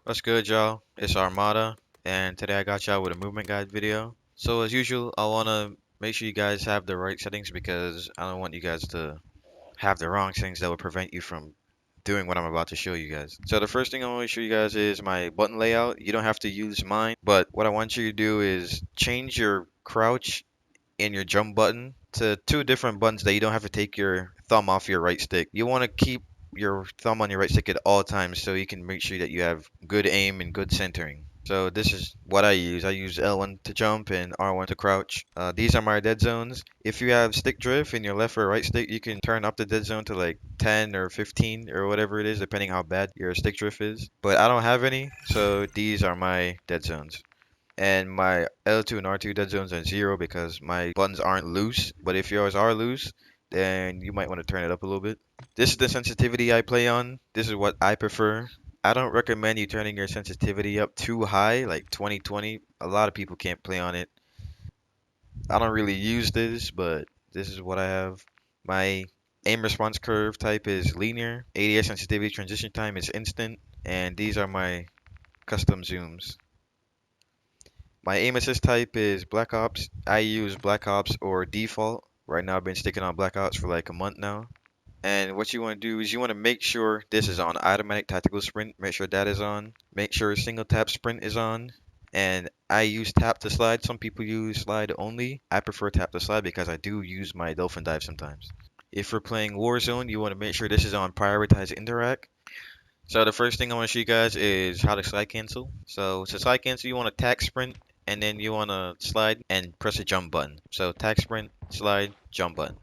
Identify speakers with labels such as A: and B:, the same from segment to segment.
A: What's good, y'all? It's Armada, and today I got y'all with a movement guide video. So as usual, I want to make sure you guys have the right settings because I don't want you guys to have the wrong settings that would prevent you from doing what I'm about to show you guys. So the first thing I want to show you guys is my button layout. You don't have to use mine, but what I want you to do is change your crouch and your jump button to two different buttons that you don't have to take your thumb off your right stick. You want to keep your thumb on your right stick at all times so you can make sure that you have good aim and good centering. So this is what I use. I use L1 to jump and R1 to crouch. These are my dead zones. If you have stick drift in your left or right stick, you can turn up the dead zone to like 10 or 15 or whatever it is, depending how bad your stick drift is. But I don't have any, so these are my dead zones. And my L2 and R2 dead zones are 0 because my buttons aren't loose. But if yours are loose, then you might want to turn it up a little bit. This is the sensitivity I play on. This is what I prefer. I don't recommend you turning your sensitivity up too high, like 2020. A lot of people can't play on it. I don't really use this, but this is what I have. My aim response curve type is linear. ADS sensitivity transition time is instant. And these are my custom zooms. My aim assist type is Black Ops. I use Black Ops or default. Right now I've been sticking on Black Ops for like a month now. And what you want to do is you want to make sure this is on automatic tactical sprint. Make sure that is on. Make sure single tap sprint is on. And I use tap to slide. Some people use slide only. I prefer tap to slide because I do use my dolphin dive sometimes. If we're playing Warzone, you want to make sure this is on prioritize interact. So the first thing I want to show you guys is how to slide cancel. So to slide cancel, you want to tack sprint and then you want to slide and press the jump button. So tack sprint, slide, jump button.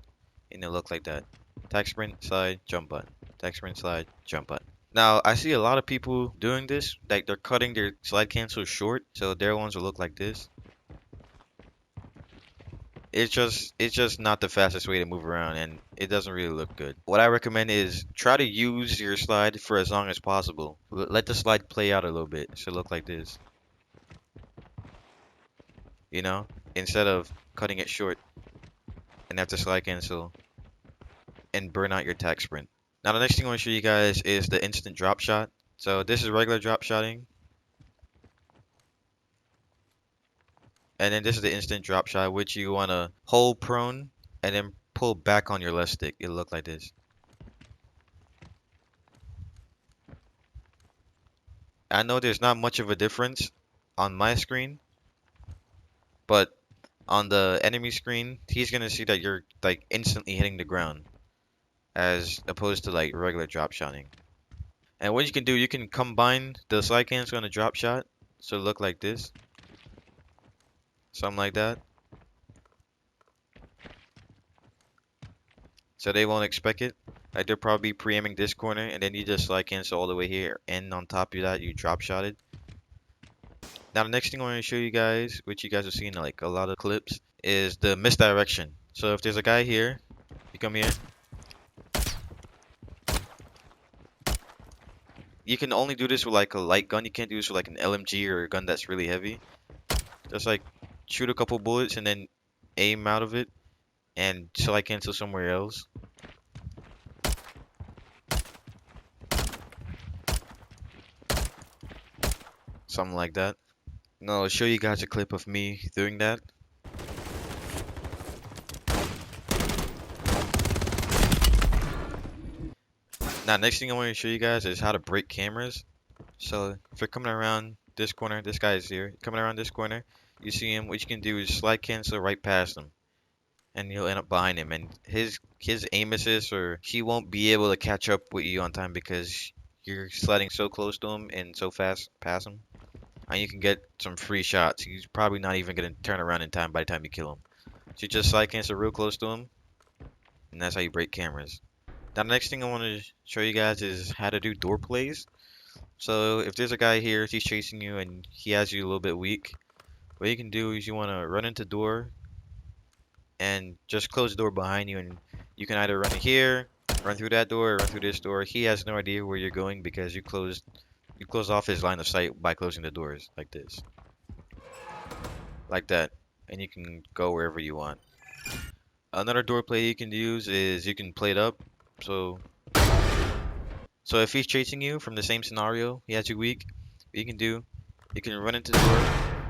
A: And it'll look like that. Tack sprint, slide, jump button. Tack sprint, slide, jump button. Now, I see a lot of people doing this, like they're cutting their slide cancel short, so their ones will look like this. It's just not the fastest way to move around and it doesn't really look good. What I recommend is try to use your slide for as long as possible. Let the slide play out a little bit. It should look like this, you know, instead of cutting it short and have to slide cancel and burn out your tack sprint. Now the next thing I want to show you guys is the instant drop shot. So this is regular drop shotting. And then this is the instant drop shot, which you want to hold prone and then pull back on your left stick. It'll look like this. I know there's not much of a difference on my screen, but on the enemy screen, he's gonna see that you're like instantly hitting the ground as opposed to like regular drop shotting. And what you can do, you can combine the slide cancel and the drop shot, so it look like this, something like that. So they won't expect it. Like they'll probably be pre-aiming this corner, and then you just slide cancel all the way here, and on top of that, you drop shot it. Now the next thing I want to show you guys, which you guys have seen like a lot of clips, is the misdirection. So if there's a guy here, you come here. You can only do this with like a light gun. You can't do this with like an LMG or a gun that's really heavy. Just like shoot a couple bullets and then aim out of it and slide cancel somewhere else. Something like that. Now I'll show you guys a clip of me doing that. Now next thing I want to show you guys is how to break cameras. So if you're coming around this corner, this guy is here. Coming around this corner, you see him. What you can do is slide cancel right past him, and you'll end up behind him. And his aim assist, or he won't be able to catch up with you on time because you're sliding so close to him and so fast past him. And you can get some free shots. He's probably not even gonna turn around in time by the time you kill him. So you just slide cancel real close to him, and that's how you break cameras. Now the next thing I want to show you guys is how to do door plays. So if there's a guy here, he's chasing you and he has you a little bit weak, what you can do is you want to run into door and just close the door behind you, and you can either run here, run through that door, or run through this door. He has no idea where you're going because you closed off his line of sight by closing the doors like this. Like that. And you can go wherever you want. Another door play you can use is you can play it up. So if he's chasing you from the same scenario, he has you weak, what you can do, you can run into the door,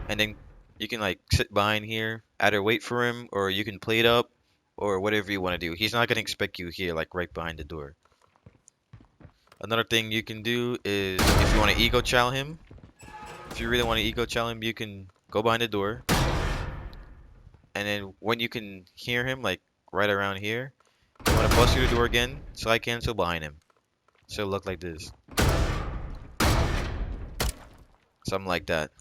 A: and then you can like sit behind here, either wait for him, or you can play it up, or whatever you want to do. He's not gonna expect you here, like right behind the door. Another thing you can do is if you want to ego chow him, if you really want to ego chow him, you can go behind the door, and then when you can hear him, like right around here, you want to bust through the door again, slide cancel behind him. So it'll look like this, something like that.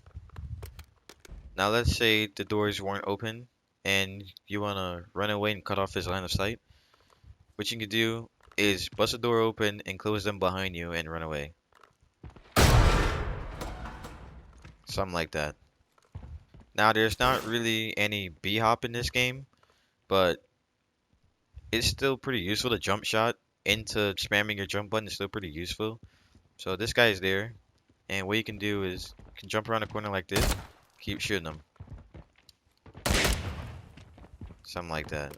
A: Now let's say the doors weren't open and you want to run away and cut off his line of sight. What you can do is bust the door open and close them behind you and run away. Something like that. Now there's not really any B-hop in this game, but it's still pretty useful. To jump shot into spamming your jump button is still pretty useful. So this guy is there, and what you can do is you can jump around the corner like this, keep shooting them. Something like that.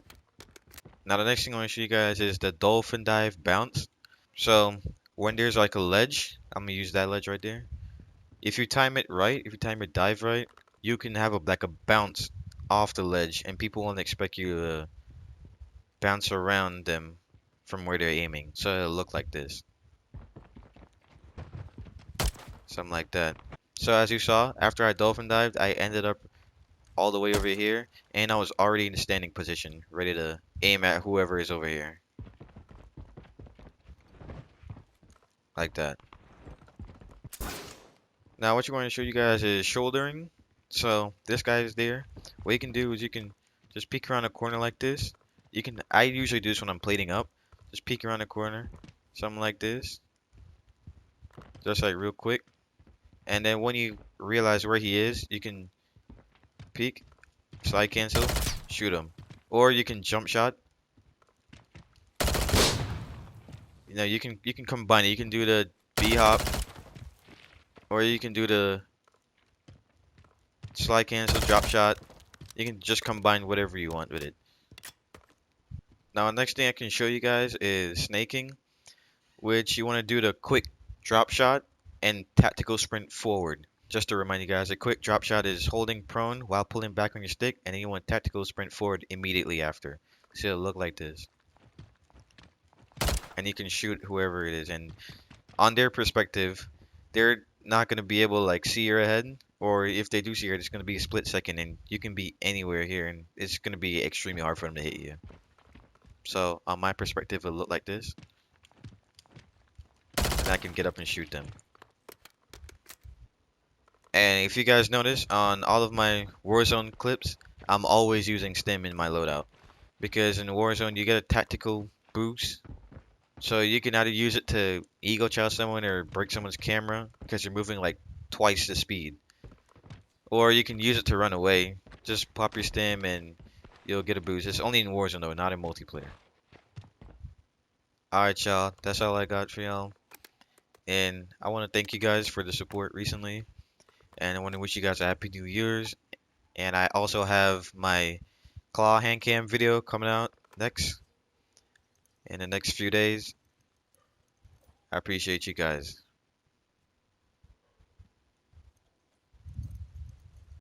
A: Now the next thing I want to show you guys is the dolphin dive bounce. So when there's like a ledge, I'm gonna use that ledge right there. If you time it right, if you time your dive right, you can have like a bounce off the ledge, and people won't expect you to bounce around them from where they're aiming. So it'll look like this, something like that. So as you saw, after I dolphin dived, I ended up all the way over here, and I was already in the standing position, ready to aim at whoever is over here, like that. Now what you want to show you guys is shouldering. So this guy is there. What you can do is you can just peek around a corner like this. I usually do this when I'm plating up. Just peek around the corner, something like this, just like real quick. And then when you realize where he is, you can peek, slide cancel, shoot him. Or you can jump shot. You know, you can combine it. You can do the B hop, or you can do the slide cancel, drop shot. You can just combine whatever you want with it. Now, the next thing I can show you guys is snaking, which you want to do the quick drop shot and tactical sprint forward. Just to remind you guys, a quick drop shot is holding prone while pulling back on your stick, and then you want tactical sprint forward immediately after. So it'll look like this. And you can shoot whoever it is, and on their perspective, they're not going to be able to like see your head, or if they do see your head, it's going to be a split second, and you can be anywhere here, and it's going to be extremely hard for them to hit you. So on my perspective, it'll look like this, and I can get up and shoot them. And if you guys notice, on all of my Warzone clips, I'm always using Stim in my loadout, because in Warzone you get a tactical boost. So you can either use it to ego chow someone or break someone's camera because you're moving like twice the speed. Or you can use it to run away. Just pop your stim and you'll get a boost. It's only in Warzone though, not in multiplayer. Alright y'all, that's all I got for y'all. And I want to thank you guys for the support recently. And I want to wish you guys a happy New Year's. And I also have my claw hand cam video coming out next in the next few days. I appreciate you guys.